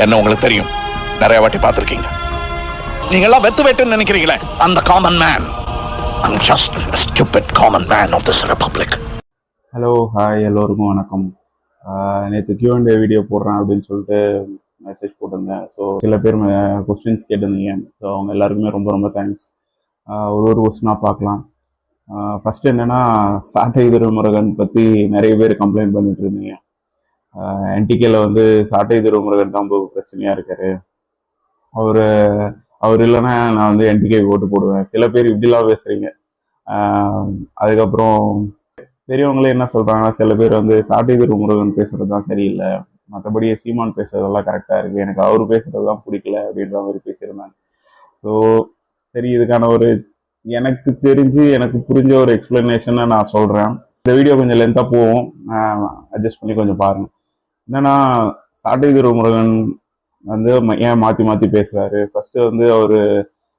என்ன உங்களுக்கு தெரியும், நிறைய வாட்டி பார்த்துருக்கீங்க. நீங்க எல்லாம் வெத்து வெட்டுன்னு நினைக்கிறீங்களே, அந்த common man. I'm just a stupid common man of this republic. Hello, hi, எல்லோருக்கும் வணக்கம். நேற்று Q&A வீடியோ போடுறேன் அப்படின்னு சொல்லிட்டு மெசேஜ் போட்டிருந்தேன். ஸோ சில பேர் கொஸ்டின்ஸ் கேட்டிருந்தீங்க. ஸோ அவங்க எல்லாருக்குமே ரொம்ப ரொம்ப தேங்க்ஸ். ஒரு கொஸ்டினாக பார்க்கலாம். ஃபஸ்ட்டு என்னென்னா, சாட்டை திருமுருகன் பற்றி நிறைய பேர் கம்ப்ளைண்ட் பண்ணிட்டு இருந்தீங்க. என்டிகேல வந்து சாட்டை திருமுருகன் தான் பிரச்சனையாக இருக்காரு, அவர் இல்லைன்னா நான் வந்து என்டிகே ஓட்டு போடுவேன். சில பேர் இப்படிலாம் பேசுகிறீங்க. அதுக்கப்புறம் பெரியவங்களே என்ன சொல்கிறாங்கன்னா, சில பேர் வந்து சாட்டை திருமுருகன் பேசுகிறது தான் சரியில்லை, மற்றபடி சீமான் பேசுறதெல்லாம் கரெக்டாக இருக்குது, எனக்கு அவர் பேசுகிறது தான் பிடிக்கல அப்படின்ற மாதிரி பேசியிருந்தாங்க. ஸோ சரி, இதுக்கான ஒரு எனக்கு தெரிஞ்சு எனக்கு புரிஞ்ச ஒரு எக்ஸ்பிளனேஷனை நான் சொல்கிறேன். இந்த வீடியோ கொஞ்சம் லென்த்தாக போகும், அட்ஜஸ்ட் பண்ணி கொஞ்சம் பாருங்கள். என்னன்னா, சாட்டை திருமுருகன் வந்து ஏன் மாற்றி மாற்றி பேசுகிறாரு. ஃபர்ஸ்ட்டு வந்து அவர்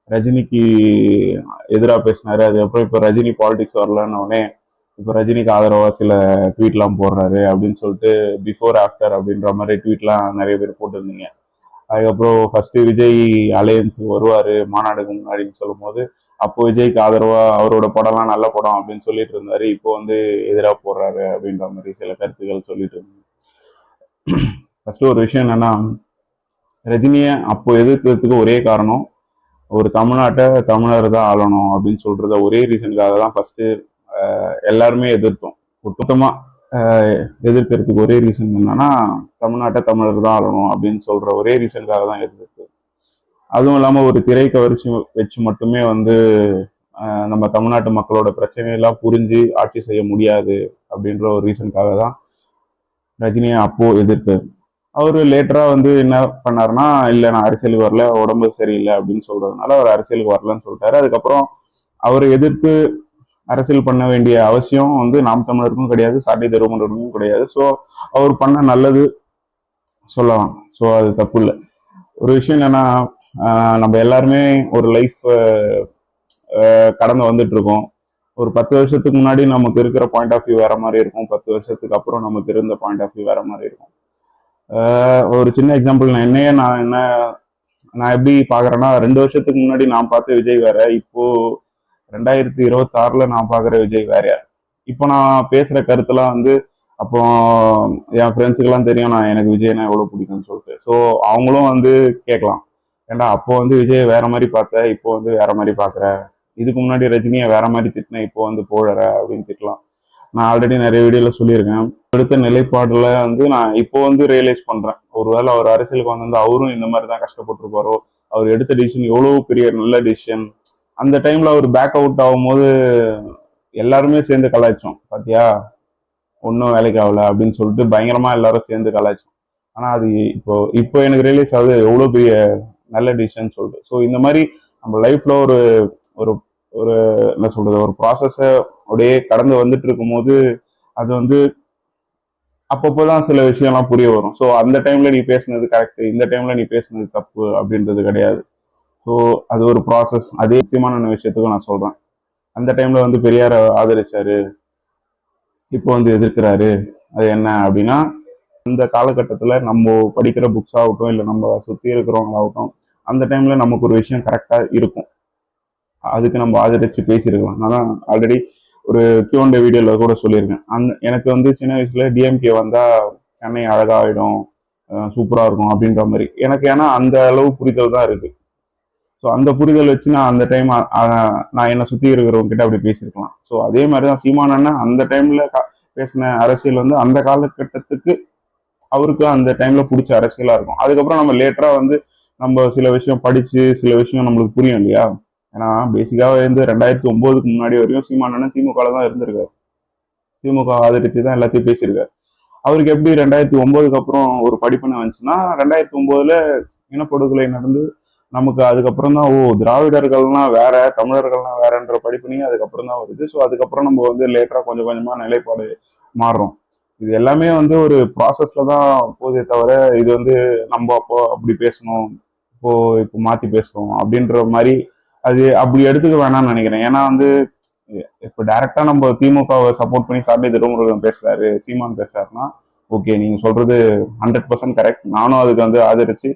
ரஜினிக்கு எதிராக பேசினாரு. அதுக்கப்புறம் இப்போ ரஜினி பாலிடிக்ஸ் வரலன்னொடனே இப்போ ரஜினிக்கு ஆதரவாக சில ட்வீட்லாம் போடுறாரு அப்படின்னு சொல்லிட்டு பிஃபோர் ஆஃப்டர் அப்படின்ற மாதிரி ட்வீட்லாம் நிறைய பேர் போட்டிருந்தீங்க. அதுக்கப்புறம் ஃபர்ஸ்ட்டு விஜய் அலையன்ஸுக்கு வருவார் மாநாடுக்கு முன்னாடின்னு சொல்லும் போது, அப்போ விஜய்க்கு ஆதரவாக அவரோட படம்லாம் நல்ல படம் அப்படின்னு சொல்லிட்டு இருந்தாரு. இப்போ வந்து எதிராக போடுறாரு அப்படின்ற மாதிரி சில கருத்துக்கள் சொல்லிட்டு இருந்தாங்க. ஃபர்ஸ்ட் ஒரு விஷயம் என்னன்னா, ரஜினியை அப்போ எதிர்க்கிறதுக்கு ஒரே காரணம், ஒரு தமிழ்நாட்டை தமிழர் தான் ஆளணும் அப்படின்னு சொல்றத ஒரே ரீசனுக்காக தான் ஃபர்ஸ்ட் எல்லாருமே எதிர்த்தோம். மொத்தமா எதிர்க்கிறதுக்கு ஒரே ரீசன் என்னன்னா, தமிழ்நாட்டை தமிழர் தான் ஆளணும் அப்படின்னு சொல்ற ஒரே ரீசனுக்காக தான் எதிர்த்து. அதுவும் இல்லாம ஒரு திரை கவர்ச்சி வச்சு மட்டுமே வந்து நம்ம தமிழ்நாட்டு மக்களோட பிரச்சனையெல்லாம் புரிஞ்சு ஆட்சி செய்ய முடியாது அப்படின்ற ஒரு ரீசனுக்காக தான் ரஜினியை அப்போ எதிர்த்து. அவரு லேட்டரா வந்து என்ன பண்ணாருன்னா, இல்லை நான் அரசியலுக்கு வரல, உடம்பு சரியில்லை அப்படின்னு சொல்றதுனால அவர் அரசியலுக்கு வரலன்னு சொல்லிட்டாரு. அதுக்கப்புறம் அவரை எதிர்த்து அரசியல் பண்ண வேண்டிய அவசியம் வந்து நாம் தமிழருக்கும் கிடையாது, சாட்டை திருமுருகனுக்கும் கிடையாது. ஸோ அவர் பண்ண நல்லது சொல்லலாம். ஸோ அது தப்பு இல்லை. ஒரு விஷயம் என்னன்னா, நம்ம எல்லாருமே ஒரு லைஃப் கடந்து வந்துட்டு இருக்கோம். ஒரு 10 வருஷத்துக்கு முன்னாடி நமக்கு இருக்கிற பாயிண்ட் ஆஃப் வியூ வேற மாதிரி இருக்கும், 10 வருஷத்துக்கு அப்புறம் நமக்கு இருந்த பாயிண்ட் ஆஃப் வியூ வேற மாதிரி இருக்கும். ஒரு சின்ன எக்ஸாம்பிள், நான் எப்படி பாக்குறேன்னா, 2 வருஷத்துக்கு முன்னாடி நான் பார்த்த விஜய் வேற, இப்போ 2026 நான் பாக்குற விஜய் வேற. இப்போ நான் பேசுற கருத்துலாம் வந்து அப்போ என் ஃப்ரெண்ட்ஸுக்கெல்லாம் தெரியும் நான் எனக்கு விஜய்னா எவ்வளவு பிடிக்கும்னு சொல்லிட்டு. ஸோ அவங்களும் வந்து கேட்கலாம், ஏண்டா அப்போ வந்து விஜய் வேற மாதிரி பார்த்த, இப்போ வந்து வேற மாதிரி பாக்குற, இதுக்கு முன்னாடி ரஜினியை வேற மாதிரி திட்டின, இப்போ வந்து போழற அப்படின்னு திட்டலாம். நான் ஆல்ரெடி நிறைய வீடியோல சொல்லியிருக்கேன். அடுத்த நிலைப்பாடுல வந்து நான் இப்போ வந்து ரியலைஸ் பண்றேன், ஒருவேளை அவர் அரசியலுக்கு வந்து அவரும் இந்த மாதிரி தான் கஷ்டப்பட்டிருப்பாரோ. அவர் எடுத்த டிசிஷன் எவ்வளவு பெரிய நல்ல டிசிஷன். அந்த டைம்ல அவர் பேக் அவுட் ஆகும்போது எல்லாருமே சேர்ந்து கலாய்ச்சோம், பாத்தியா ஒன்றும் வேலைக்கு ஆகல அப்படின்னு சொல்லிட்டு பயங்கரமா எல்லாரும் சேர்ந்து கலாய்ச்சோம். ஆனா அது இப்போ எனக்கு ரியலைஸ் ஆகுது எவ்வளவு பெரிய நல்ல டிசிஷன் சொல்லிட்டு. ஸோ இந்த மாதிரி நம்ம லைஃப்ல ஒரு ஒரு ஒரு என்ன சொல்றது, ஒரு ப்ராசஸ அப்படியே கடந்து வந்துட்டு இருக்கும் போது அது வந்து அப்பப்போதான் சில விஷயம்லாம் புரிய வரும். ஸோ அந்த டைம்ல நீ பேசுனது கரெக்ட், இந்த டைம்ல நீ பேசுனது தப்பு அப்படின்றது கிடையாது. ஸோ அது ஒரு ப்ராசஸ். அதே முக்கியமான விஷயத்துக்கும் நான் சொல்றேன். அந்த டைம்ல வந்து பெரியார ஆதரிச்சாரு, இப்போ வந்து எதிர்க்கிறாரு. அது என்ன அப்படின்னா, இந்த காலகட்டத்துல நம்ம படிக்கிற புக்ஸ் ஆகட்டும், இல்லை நம்ம சுத்தி இருக்கிறவங்களாகட்டும், அந்த டைம்ல நமக்கு ஒரு விஷயம் கரெக்டா இருக்கும், அதுக்கு நம்ம ஆதரிச்சு பேசியிருக்கலாம். நான் ஆல்ரெடி ஒரு Q&A வீடியோல கூட சொல்லியிருக்கேன். எனக்கு வந்து சின்ன வயசுல டிஎம்கே வந்தா சென்னை அழகாயிடும், சூப்பரா இருக்கும் அப்படின்ற மாதிரி எனக்கு, ஏன்னா அந்த அளவு புரிதல் தான் இருக்கு. ஸோ அந்த புரிதல் வச்சு நான் அந்த டைம் நான் என்னை சுத்தி இருக்கிறவங்க கிட்ட அப்படி பேசியிருக்கலாம். ஸோ அதே மாதிரிதான் சீமானண்ணா அந்த டைம்ல பேசின அரசியல் வந்து அந்த காலகட்டத்துக்கு அவருக்கு அந்த டைம்ல பிடிச்ச அரசியலா இருக்கும். அதுக்கப்புறம் நம்ம லேட்டரா வந்து நம்ம சில விஷயம் படிச்சு சில விஷயம் நம்மளுக்கு புரியும் இல்லையா. ஏன்னா பேசிக்காவே வந்து 2009க்கு முன்னாடி வரையும் சீமானண்ணன் திமுக தான் இருந்திருக்காரு, திமுக ஆதரிச்சு தான் எல்லாத்தையும் பேசியிருக்காரு. அவருக்கு எப்படி 2009க்கு அப்புறம் ஒரு படிப்புன்னு வந்துச்சுன்னா, 2009ல இனப்படுகொலை நடந்து நமக்கு அதுக்கப்புறம் தான் திராவிடர்கள்னா வேற, தமிழர்கள்னா வேறன்ற படிப்புனையும் அதுக்கப்புறம் தான் வருது. ஸோ அதுக்கப்புறம் நம்ம வந்து லேட்டரா கொஞ்சம் கொஞ்சமா நிலைப்பாடு மாறுறோம். இது எல்லாமே வந்து ஒரு ப்ராசஸ்ல தான் போதே தவிர, இது வந்து நம்ம அப்போ அப்படி பேசணும், இப்போ மாத்தி பேசுறோம் அப்படின்ற மாதிரி அது அப்படி எடுத்துக்க வேணாம்னு நினைக்கிறேன். ஏன்னா வந்து இப்போ டைரக்டா நம்ம திமுகவை சப்போர்ட் பண்ணி சாட்டை திருமுருகன் பேசுறாரு, சீமான் பேசுறாருன்னா ஓகே நீங்க சொல்றது 100% கரெக்ட், நானும் அதுக்கு வந்து ஆதரிச்சு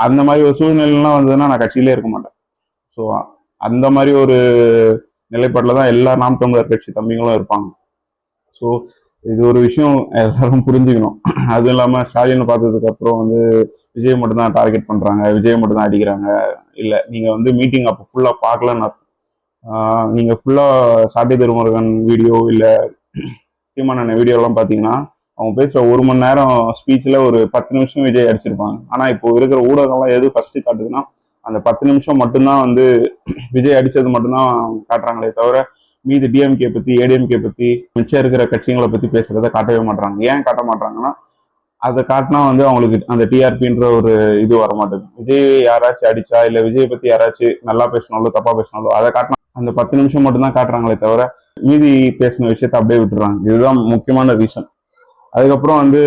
அந்த மாதிரி ஒரு சூழ்நிலைலாம் வந்ததுன்னா நான் கட்சியிலே இருக்க மாட்டேன். ஸோ அந்த மாதிரி ஒரு நிலைப்பாட்டில் தான் எல்லா நாம் தமிழர் கட்சி தம்பிங்களும் இருப்பாங்க. ஸோ இது ஒரு விஷயம் எல்லாரும் புரிஞ்சுக்கணும். அதுவும் இல்லாமல் ஸ்டாலினை பார்த்ததுக்கு அப்புறம் வந்து விஜய் மட்டும் தான் டார்கெட் பண்றாங்க, விஜய் மட்டும் தான் அடிக்கிறாங்க. இல்லை, நீங்க வந்து மீட்டிங் அப்போ ஃபுல்லா பார்க்கலன்னு நீங்க ஃபுல்லா சாட்டை திருமுருகன் வீடியோ இல்லை சீமானண்ண வீடியோ எல்லாம் பார்த்தீங்கன்னா அவங்க பேசுற 1 மணி நேரம் ஸ்பீச்ல ஒரு 10 நிமிஷம் விஜய் அடிச்சிருப்பாங்க. ஆனா இப்போ இருக்கிற ஊடகம்லாம் எது ஃபர்ஸ்ட் காட்டுதுன்னா அந்த 10 நிமிஷம் மட்டும்தான் வந்து விஜய் அடிச்சது மட்டும்தான் காட்டுறாங்களே தவிர மீதி டிஎம்கே பத்தி ஏடிஎம்கே பத்தி மிச்சம் இருக்கிற கட்சிகளை பத்தி பேசுறத காட்டவே மாட்டாங்க. ஏன் காட்ட மாட்டாங்கன்னா அதை காட்டினா வந்து அவங்களுக்கு அந்த டிஆர்பின்ற ஒரு இது வர மாட்டேங்குது. விஜய் யாராச்சும் அடிச்சா இல்ல விஜய் பத்தி யாராச்சும் நல்லா பேசினாலோ தப்பா பேசினாலோ அதை காட்டினா அந்த 10 நிமிஷம் மட்டும்தான் காட்டுறாங்களே தவிர மீதி பேசின விஷயத்த அப்படியே விட்டுறாங்க. இதுதான் முக்கியமான ரீசன். அதுக்கப்புறம் வந்து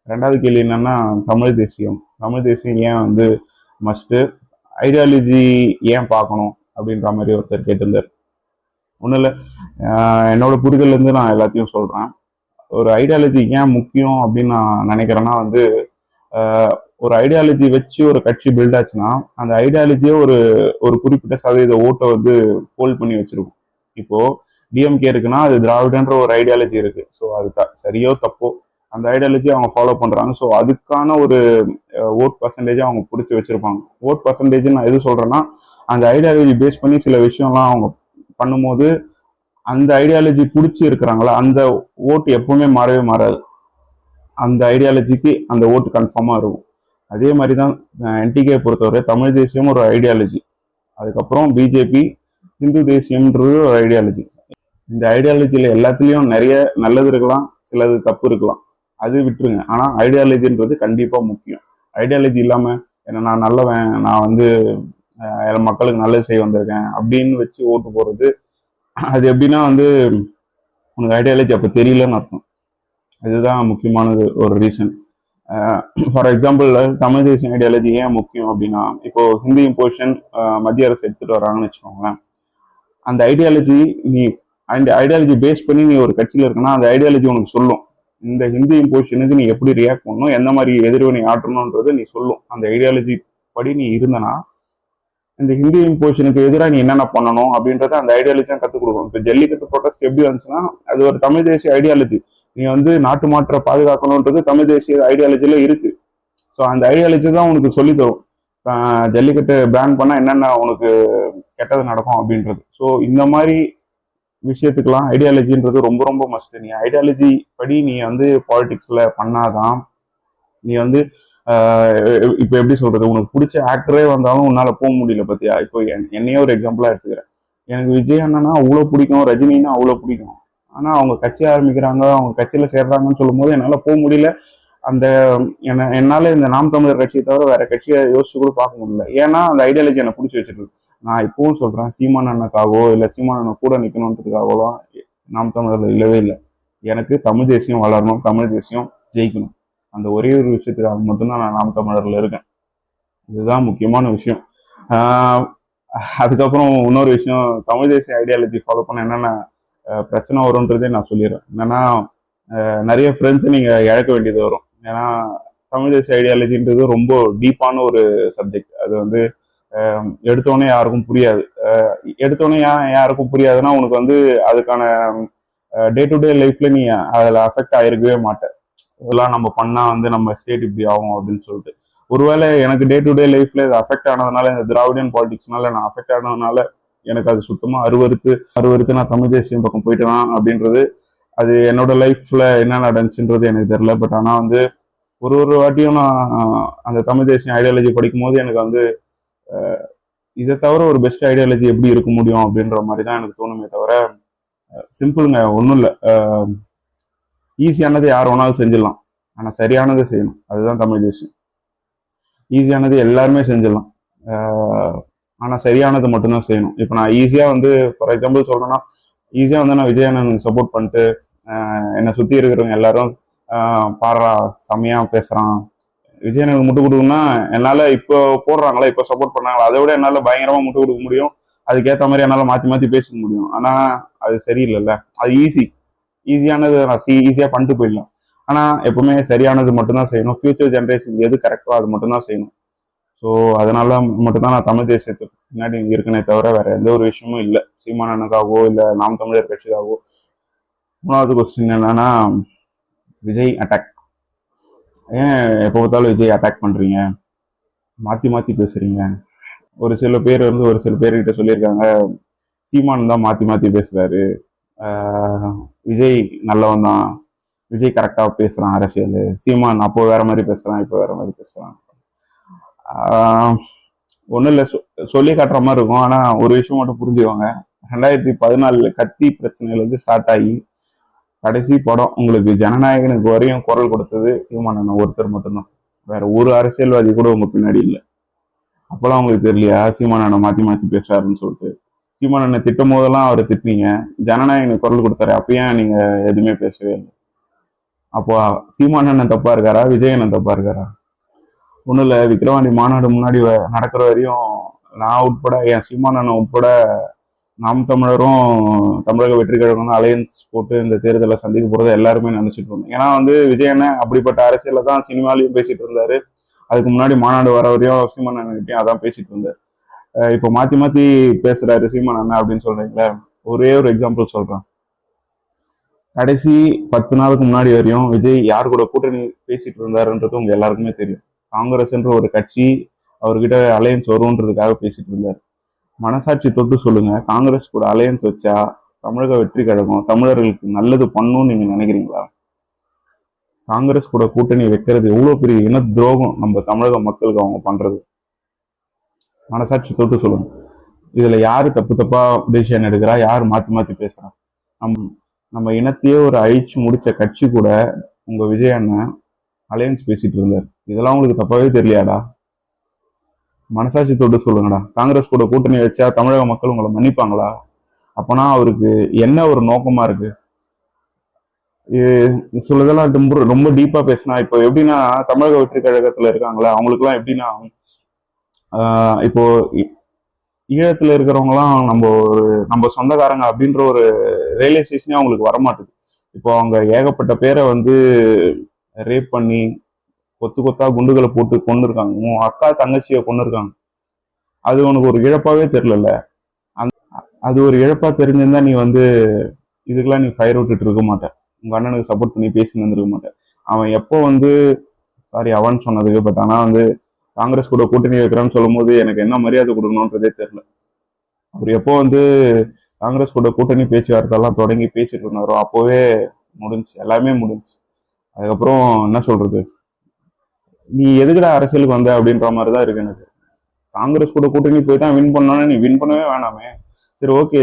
2வது கேள்வி என்னன்னா தமிழ் தேசியம். தமிழ் தேசியம் ஏன் வந்து மஸ்ட், ஐடியாலஜி ஏன் பார்க்கணும் அப்படின்ற மாதிரி ஒருத்தர் கேட்டிருந்தார். ஒன்றும் இல்லை, என்னோட புரிதல் இருந்து நான் எல்லாத்தையும் சொல்றேன். ஒரு ஐடியாலஜி ஏன் முக்கியம் அப்படின்னு நான் நினைக்கிறேன்னா வந்து ஒரு ஐடியாலஜி வச்சு ஒரு கட்சி பில்ட் ஆச்சுன்னா அந்த ஐடியாலஜியே ஒரு ஒரு குறிப்பிட்ட சதவீத ஓட்டை வந்து ஹோல்ட் பண்ணி வச்சிருக்கும். இப்போ டிஎம்கே இருக்குன்னா அது திராவிடன்ற ஒரு ஐடியாலஜி இருக்கு. ஸோ அது சரியோ தப்போ அந்த ஐடியாலஜி அவங்க ஃபாலோ பண்றாங்க. ஸோ அதுக்கான ஒரு ஓட் பர்சன்டேஜ் அவங்க பிடிச்சி வச்சிருப்பாங்க. ஓட் பர்சன்டேஜ் நான் எது சொல்றேன்னா அந்த ஐடியாலஜி பேஸ் பண்ணி சில விஷயம்லாம் அவங்க பண்ணும்போது அந்த ஐடியாலஜி பிடிச்சி இருக்கிறாங்களா அந்த ஓட்டு எப்பவுமே மாறவே மாறாது. அந்த ஐடியாலஜிக்கு அந்த ஓட்டு கன்ஃபார்மா இருக்கும். அதே மாதிரி தான் என்டிகே பொறுத்தவரை தமிழ் தேசியம் ஒரு ஐடியாலஜி, அதுக்கப்புறம் பிஜேபி இந்து தேசியம்ன்றது ஒரு ஐடியாலஜி. இந்த ஐடியாலஜியில எல்லாத்துலயும் நிறைய நல்லது இருக்கலாம், சிலது தப்பு இருக்கலாம், அது விட்டுருங்க. ஆனா ஐடியாலஜின்றது கண்டிப்பா முக்கியம். ஐடியாலஜி இல்லாம என்ன நான் நல்லவன், நான் வந்து மக்களுக்கு நல்லது செய்ய வந்திருக்கேன் அப்படின்னு வச்சு ஓட்டு போறது, அது எப்படின்னா வந்து உனக்கு ஐடியாலஜி அப்ப தெரியலன்னு அர்த்தம். இதுதான் முக்கியமானது ஒரு ரீசன். ஃபார் எக்ஸாம்பிள் தமிழ் தேசிய ஐடியாலஜி ஏன் முக்கியம் அப்படின்னா இப்போ ஹிந்தி இம்போசிஷன் மத்திய அரசு எடுத்துட்டு வராங்கன்னு வச்சுக்கோங்களேன். அந்த ஐடியாலஜி நீ அந்த ஐடியாலஜி பேஸ் பண்ணி நீ ஒரு கட்சியில் இருக்குன்னா அந்த ஐடியாலஜி உனக்கு சொல்லும் இந்த ஹிந்தி இம்போசிஷனுக்கு நீ எப்படி ரியாக்ட் பண்ணணும், எந்த மாதிரி எதிர்வினை ஆற்றணும்ன்றது நீ சொல்லும். அந்த ஐடியாலஜி படி நீ இருந்தனா இந்த ஹிந்தி இம்போசிஷனுக்கு எதிராக நீ என்னென்ன பண்ணணும் அப்படின்றத அந்த ஐடியாலஜி தான் கற்றுக் கொடுக்கணும். இப்போ ஜல்லிக்கட்டு ப்ரொடெஸ்ட் எப்படி வந்துச்சுன்னா அது ஒரு தமிழ் தேசிய ஐடியாலஜி. நீ வந்து நாட்டு மாற்ற பாதுகாக்கணுன்றது தமிழ் தேசிய ஐடியாலஜில இருக்கு. ஸோ அந்த ஐடியாலஜி தான் உனக்கு சொல்லி தரும் ஜல்லிக்கட்டு பேன் பண்ணா என்னென்ன உனக்கு கெட்டது நடக்கும் அப்படின்றது. ஸோ இந்த மாதிரி விஷயத்துக்கெல்லாம் ஐடியாலஜின்றது ரொம்ப ரொம்ப மஸ்ட். நீ ஐடியாலஜி படி நீ வந்து பாலிடிக்ஸ்ல பண்ணாதான் நீ வந்து இப்போ எப்படி சொல்றது, உனக்கு பிடிச்ச ஆக்டரே வந்தாலும் உன்னால போக முடியல பத்தியா. இப்போ என்னையே ஒரு எக்ஸாம்பிளா எடுத்துக்கிறேன். எனக்கு விஜய் அண்ணனா அவ்வளோ பிடிக்கும், ரஜினின்னா அவ்வளோ பிடிக்கும். ஆனா அவங்க கட்சி ஆரம்பிக்கிறாங்க, அவங்க கட்சியில சேர்றாங்கன்னு சொல்லும் போது என்னால போக முடியல. அந்த என்னால இந்த நாம் தமிழர் கட்சியை தவிர வேற கட்சியை யோசிச்சு கூட பார்க்க முடியல. ஏன்னா அந்த ஐடியாலஜி என்னை பிடிச்சி வச்சிருக்கு. நான் இப்பவும் சொல்றேன், சீமான் அண்ணனுக்காகவோ இல்லை சீமான் அண்ணன் கூட நிக்கணுன்றதுக்காகவோ நாம் தமிழர்ல இல்லவே இல்லை. எனக்கு தமிழ் தேசியம் வளரணும், தமிழ் தேசியம் ஜெயிக்கணும், அந்த ஒரே ஒரு விஷயத்துக்காக மட்டும்தான் நான் நாம் தமிழர்ல இருக்கேன். இதுதான் முக்கியமான விஷயம். அதுக்கப்புறம் இன்னொரு விஷயம், தமிழ் தேசிய ஐடியாலஜி ஃபாலோ பண்ண என்னென்ன பிரச்சனை வரும்ன்றதே நான் சொல்லிடுறேன். என்னன்னா நிறைய ஃப்ரெண்ட்ஸை நீங்க இழக்க வேண்டியது வரும். ஏன்னா தமிழ் தேசிய ஐடியாலஜின்றது ரொம்ப டீப்பான ஒரு சப்ஜெக்ட். அது வந்து எடுத்தோடனே யாருக்கும் புரியாது. எடுத்தோடனே யாருக்கும் புரியாதுன்னா உனக்கு வந்து அதுக்கான டே டு டே லைஃப்ல நீ அதில் அஃபெக்ட் ஆயிருக்கவே மாட்டேன். இதெல்லாம் நம்ம பண்ணா வந்து நம்ம ஸ்டேட் இப்படி ஆகும் அப்படின்னு சொல்லிட்டு. ஒருவேளை எனக்கு டே டு டே லைஃப்ல இது அஃபெக்ட் ஆனதுனால, இந்த திராவிடியன் பாலிடிக்ஸ்னால நான் அஃபெக்ட் ஆனதுனால எனக்கு அது சுத்தமா அருவறுத்து நான் தமிழ் தேசியம் பக்கம் போயிட்டேனா அப்படின்றது, அது என்னோட லைஃப்ல என்ன நடந்துச்சுன்றது எனக்கு தெரியல. பட் ஆனா வந்து ஒரு ஒரு வாட்டியும் நான் அந்த தமிழ் தேசியம் ஐடியாலஜி படிக்கும் போது எனக்கு வந்து இதை தவிர ஒரு பெஸ்ட் ஐடியாலஜி எப்படி இருக்க முடியும் அப்படின்ற மாதிரி தான் எனக்கு தோணுமே தவிர, சிம்பிளுங்க, ஒன்றும் இல்லை. ஈஸியானது யார் வேணாலும் செஞ்சிடலாம், ஆனால் சரியானதை செய்யணும். அதுதான் தமிழ் தேசியம். ஈஸியானது எல்லாருமே செஞ்சிடலாம், ஆனால் சரியானது மட்டும்தான் செய்யணும். இப்போ நான் ஈஸியாக வந்து ஃபார் எக்ஸாம்பிள் சொல்கிறேன்னா, ஈஸியாக வந்து நான் விஜய் அண்ணனுக்கு சப்போர்ட் பண்ணிட்டு என்னை சுற்றி இருக்கிறவங்க எல்லாரும் பாடுறா செம்மையாக பேசுகிறான், விஜய் அண்ணனுக்கு முட்டு கொடுக்குன்னா என்னால் இப்போ போடுறாங்களா, இப்போ சப்போர்ட் பண்ணாங்களா, அதை விட என்னால் பயங்கரமாக முட்டு கொடுக்க முடியும். அதுக்கேற்ற மாதிரி என்னால் மாற்றி மாற்றி பேசிக்க முடியும். ஆனால் அது சரியில்லைல்ல. அது ஈஸியானது நான் ஈஸியாக பண்ணிட்டு போயிடலாம். ஆனா எப்பவுமே சரியானது மட்டும்தான் செய்யணும். ஃபியூச்சர் ஜென்ரேஷன் எது கரெக்டோ அது மட்டும்தான் செய்யணும். ஸோ அதனால மட்டும்தான் நான் தமிழ் தேசியத்துக்கு பின்னாடி இருக்கனே தவிர வேற எந்த ஒரு விஷயமும் இல்லை. சீமான் அண்ணனுக்காகவோ இல்லை நாம் தமிழர் கட்சிக்காகவோ. மூணாவது கொஸ்டின் என்னன்னா, விஜய் அட்டாக். ஏன் எப்போ பார்த்தாலும் விஜய் அட்டாக் பண்றீங்க, மாத்தி மாத்தி பேசுறீங்க? ஒரு சில பேர் வந்து ஒரு சில பேர்கிட்ட சொல்லியிருக்காங்க, சீமான் தான் மாத்தி மாத்தி பேசுறாரு, விஜய் நல்லவன் தான், விஜய் கரெக்டா பேசுறான் அரசியல், சீமான் அப்போ வேற மாதிரி பேசுறான் இப்போ வேற மாதிரி பேசுறான். ஒன்றும் இல்லை, சொல்லி காட்டுற மாதிரி இருக்கும். ஆனா ஒரு விஷயம் மட்டும் புரிஞ்சுக்கோங்க, 2014 கத்தி பிரச்சனையிலேருந்து ஸ்டார்ட் ஆகி கடைசி படம் உங்களுக்கு ஜனநாயகனுக்கு வரையும் குரல் கொடுத்தது சீமான் அண்ணன் ஒருத்தர் மட்டும்தான். வேற ஒரு அரசியல்வாதி கூட உங்க பின்னாடி இல்லை. அப்பெல்லாம் உங்களுக்கு தெரியலையா சீமான் அண்ணன் மாத்தி மாத்தி பேசுறாருன்னு சொல்லிட்டு? சீமான் அண்ணன் திட்டும் போதெல்லாம் அவரை திட்டினீங்க, ஜனநாயகனுக்கு குரல் கொடுத்தாரு, அப்பயும் நீங்க எதுவுமே பேசவே இல்லை. அப்போ சீமான் அண்ணன் தப்பா இருக்காரா, விஜய் அண்ணன் தப்பா இருக்காரா? ஒன்றும் இல்லை, விக்கிரவாண்டி மாநாடு முன்னாடி நடக்கிற வரையும் நான் உட்பட, என் சீமான் அண்ணன் உட்பட, நாம் தமிழரும் தமிழக வெற்றி கழகம் அலையன்ஸ் போட்டு இந்த தேர்தலை சந்திக்க போறதை எல்லாருமே நினைச்சிட்டு இருந்தோம். ஏன்னா வந்து விஜய் அண்ணன் அப்படிப்பட்ட அரசியல தான் சினிமாலையும் பேசிட்டு இருந்தாரு. அதுக்கு முன்னாடி மாநாடு வர வரையும் சீமான் அண்ணன்கிட்டயும் அதான் பேசிட்டு இருந்தாரு. இப்போ மாத்தி மாத்தி பேசுறாரு சீமான் அண்ணன் அப்படின்னு சொல்றீங்களே, ஒரே ஒரு எக்ஸாம்பிள் சொல்றேன். கடைசி 10 நாளுக்கு முன்னாடி வரையும் விஜய் யார் கூட கூட்டணி பேசிட்டு இருந்தாருன்றது உங்க எல்லாருக்குமே தெரியும். காங்கிரஸ்ன்ற ஒரு கட்சி அவர்கிட்ட அலையன்ஸ் வரும்ன்றதுக்காக பேசிட்டு இருந்தாரு. மனசாட்சி தொட்டு சொல்லுங்க, காங்கிரஸ் கூட அலையன்ஸ் வச்சா தமிழக வெற்றி கழகம் தமிழர்களுக்கு நல்லது பண்ணும்னு நீங்க நினைக்கிறீங்களா? காங்கிரஸ் கூட கூட்டணி வைக்கிறது எவ்வளவு பெரிய இன துரோகம் நம்ம தமிழக மக்களுக்கு அவங்க பண்றது. மனசாட்சி தொட்டு சொல்லுங்க. இதுல யாரு தப்பு தப்பா டிசிஷன் எடுக்கிறா, யாரு மாத்தி மாத்தி பேசுறா? நம்ம இனத்தையே ஒரு அழிச்சு முடிச்ச கட்சி கூட உங்க விஜய் அண்ணன் அலையன்ஸ் பேசிட்டு இருந்தார். இதெல்லாம் உங்களுக்கு தப்பாவே தெரியலையாடா? மனசாட்சி தொட்டு சொல்லுங்கடா. காங்கிரஸ் கூட கூட்டணி வச்சா தமிழக மக்கள் உங்களை மன்னிப்பாங்களா? அப்பனா அவருக்கு என்ன ஒரு நோக்கமா இருக்கு? சொல்லதெல்லாம் ரொம்ப டீப்பா பேசினா, இப்போ எப்படின்னா தமிழக வெற்றி கழகத்துல இருக்காங்களா அவங்களுக்கு எல்லாம் எப்படின்னா, இப்போ ஈழத்துல இருக்கிறவங்க எல்லாம் நம்ம சொந்தக்காரங்க அப்படின்ற ஒரு ரியலைசேஷனே அவங்களுக்கு வரமாட்டுது. இப்போ அவங்க ஏகப்பட்ட பேரை வந்து ரேப் பண்ணி கொத்து கொத்தா குண்டுகளை போட்டு கொண்டு இருக்காங்க. உன் அக்கா தங்கச்சியை கொண்டு இருக்காங்க. அது உனக்கு ஒரு இழப்பாவே தெரியல. அது ஒரு இழப்பா தெரிஞ்சிருந்தா நீ வந்து இதுக்கெல்லாம் நீ ஃபயர் விட்டுட்டு இருக்க மாட்டேன். உங்க அண்ணனுக்கு சப்போர்ட் பண்ணி பேசி வந்துருக்க மாட்டேன். அவன் எப்போ வந்து சாரி அவன் சொன்னதுக்கு, பட் ஆனா வந்து காங்கிரஸ் கூட கூட்டணி வைக்கிறான்னு சொல்லும் போது எனக்கு என்ன மரியாதை கொடுக்கணும்ன்றதே தெரியல. அவர் எப்போ வந்து காங்கிரஸ் கூட கூட்டணி பேச்சுவார்த்தைலாம் தொடங்கி பேசிட்டு இருந்தாரோ அப்போவே முடிஞ்சு, எல்லாமே முடிஞ்சு. அதுக்கப்புறம் என்ன சொல்றது, நீ எதுக்குடா அரசியலுக்கு வந்த அப்படின்ற மாதிரிதான் இருக்கு எனக்கு. காங்கிரஸ் கூட கூட்டணி போய் தான் வின் பண்ணோன்னு நீ வின் பண்ணவே வேணாமே. சரி ஓகே,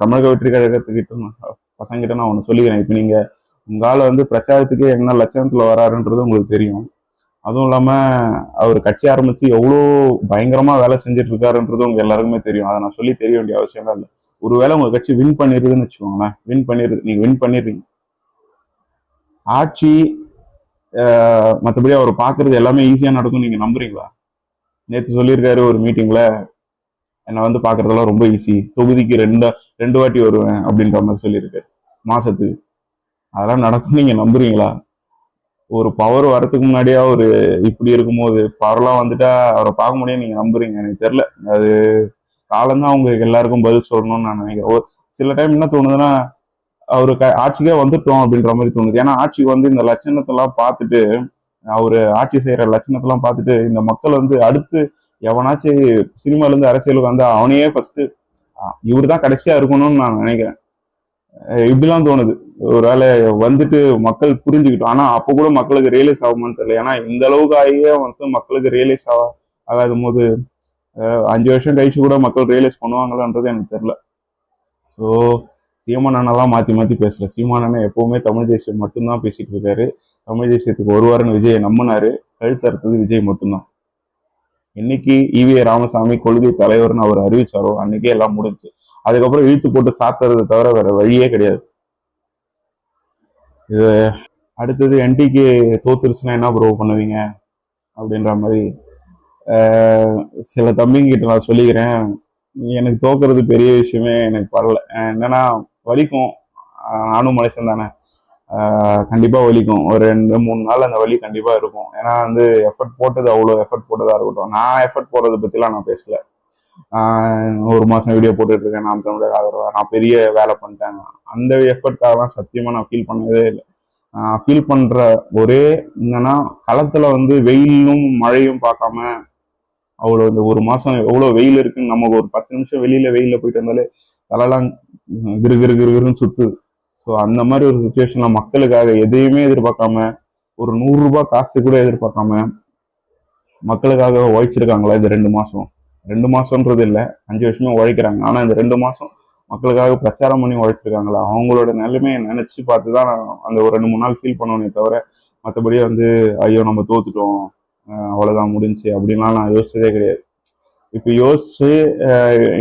தமிழக வெற்றி கழகத்துக்கிட்ட பசங்கிட்ட நான் ஒன்று சொல்லிக்கிறேன். இப்போ நீங்க உங்களால வந்து பிரச்சாரத்துக்கு என்ன லட்சணத்துல வராருன்றது உங்களுக்கு தெரியும். அதுவும் இல்லாம அவர் கட்சி ஆரம்பிச்சு எவ்வளோ பயங்கரமா வேலை செஞ்சுட்டு இருக்காருன்றது உங்க எல்லாருக்குமே தெரியும். அதை நான் சொல்லி தெரிய வேண்டிய அவசியம் தான் இல்லை. ஒருவேளை உங்க கட்சி வின் பண்ணிருதுன்னு வச்சுக்கோங்களேன், நீங்க வின் பண்ணிடுறீங்க. ஆட்சி மற்றபடி அவர் பாக்குறது எல்லாமே ஈஸியா நடக்கும் நீங்க நம்புறீங்களா? நேற்று சொல்லியிருக்காரு ஒரு மீட்டிங்ல, என்னை வந்து பாக்குறதெல்லாம் ரொம்ப ஈஸி, தொகுதிக்கு ரெண்டு வாட்டி வருவேன் அப்படின்ற மாதிரி சொல்லியிருக்காரு மாசத்துக்கு. அதெல்லாம் நடக்கும் நீங்க நம்புறீங்களா? ஒரு பவர் வரதுக்கு முன்னாடியே ஒரு இப்படி இருக்கும்போது பவர்லாம் வந்துட்டா அவரை பார்க்க முடியும் நீங்க நம்புறீங்க? எனக்கு தெரியல. அது காலம்தான் அவங்க எல்லாருக்கும் பதில் சொல்லணும்னு நான் நினைக்கிறேன். ஒரு சில டைம் என்ன தோணுதுன்னா, அவருக்கு ஆட்சிக்கே வந்துட்டோம் அப்படின்ற மாதிரி தோணுது. ஏன்னா ஆட்சிக்கு வந்து இந்த லட்சணத்தெல்லாம் பார்த்துட்டு, அவரு ஆட்சி செய்யற லட்சணத்தெல்லாம் பார்த்துட்டு இந்த மக்கள் வந்து அடுத்து எவனாச்சும் சினிமால இருந்து அரசியலுக்கு வந்தா அவனையே ஃபர்ஸ்ட் இவரு தான் கடைசியா இருக்கணும்னு நான் நினைக்கிறேன். இப்படிலாம் தோணுது. ஒரு வேலை வந்துட்டு மக்கள் புரிஞ்சுக்கிட்டோம். ஆனா அப்ப கூட மக்களுக்கு ரியலைஸ் ஆகுமான்னு தெரியல. ஏன்னா இந்த அளவுக்கு ஆகியே வந்து மக்களுக்கு ரியலைஸ் ஆகாத போது 5 வருஷம் கழிச்சு கூட மக்கள் ரியலைஸ் பண்ணுவாங்களான்றது எனக்கு தெரியல. ஸோ சீமான் அண்ணெல்லாம் மாத்தி மாத்தி பேசல. சீமான் அண்ணன் எப்பவுமே தமிழ் தேசியம் மட்டும்தான் பேசிட்டு இருக்காரு. தமிழ் தேசியத்துக்கு வருவாருன்னு விஜயை நம்பினாரு. கழுத்தறுத்தது விஜய் மட்டும்தான். இன்னைக்கு ஈவே ராமசாமி கொள்கை தலைவர்னு அவர் அறிவிச்சாரோ அன்னைக்கே எல்லாம் முடிஞ்சு. அதுக்கப்புறம் இழுத்து போட்டு சாத்துறதை தவிர வேற வழியே கிடையாது. இது அடுத்தது என்டிகே தோத்துருச்சுன்னா என்ன ப்ரோ பண்ணுவீங்க அப்படின்ற மாதிரி சில தம்பிங்கிட்ட நான் சொல்லிக்கிறேன். எனக்கு தோக்குறது பெரிய விஷயமே எனக்கு பரவல. என்னன்னா வலிக்கும், நானும் மனுஷன் தானே. கண்டிப்பாக வலிக்கும். ஒரு 2-3 நாள் அந்த வலி கண்டிப்பாக இருக்கும். ஏன்னா வந்து எஃபர்ட் போட்டது அவ்வளோ எஃபர்ட் போட்டதாக இருக்கட்டும். நான் எஃபர்ட் போடுறதை பற்றிலாம் நான் பேசல. ஒரு மாதம் வீடியோ போட்டுட்டு இருக்கேன், நான் தமிழர் ஆதரவா, நான் பெரிய வேலை பண்ணிட்டேன். அந்த எஃபர்ட்காகலாம் சத்தியமாக நான் ஃபீல் பண்ணவே இல்லை. ஃபீல் பண்ணுற ஒரே என்னன்னா, களத்தில் வந்து வெயிலும் மழையும் பார்க்காம அவ்வளோ இந்த ஒரு மாதம் எவ்வளோ வெயில் இருக்குன்னு நமக்கு ஒரு 10 நிமிஷம் வெயிலில் போயிட்டு வந்தாலே தலைலாம் கிரு கிரு கிருன்னு சுத்துது. ஸோ அந்த மாதிரி ஒரு சுச்சுவேஷன்ல மக்களுக்காக எதையுமே எதிர்பார்க்காம, ஒரு 100 ரூபாய் காசு கூட எதிர்பார்க்காம மக்களுக்காக உழைச்சிருக்காங்களா இந்த 2 மாசம்? 2 மாசம்ன்றது இல்லை, 5 வருஷமா உழைக்கிறாங்க. ஆனா இந்த 2 மாசம் மக்களுக்காக பிரச்சாரம் பண்ணி உழைச்சிருக்காங்களா? அவங்களோட நிலைமையை நினைச்சு பார்த்து தான் நான் அந்த ஒரு 2-3 நாள் ஃபீல் பண்ணுவேனே தவிர, மற்றபடி வந்து ஐயோ நம்ம தோத்துட்டோம், அவ்வளவுதான் முடிஞ்சு அப்படின்லாம் நான் யோசிச்சதே கிடையாது. இப்ப யோசிச்சு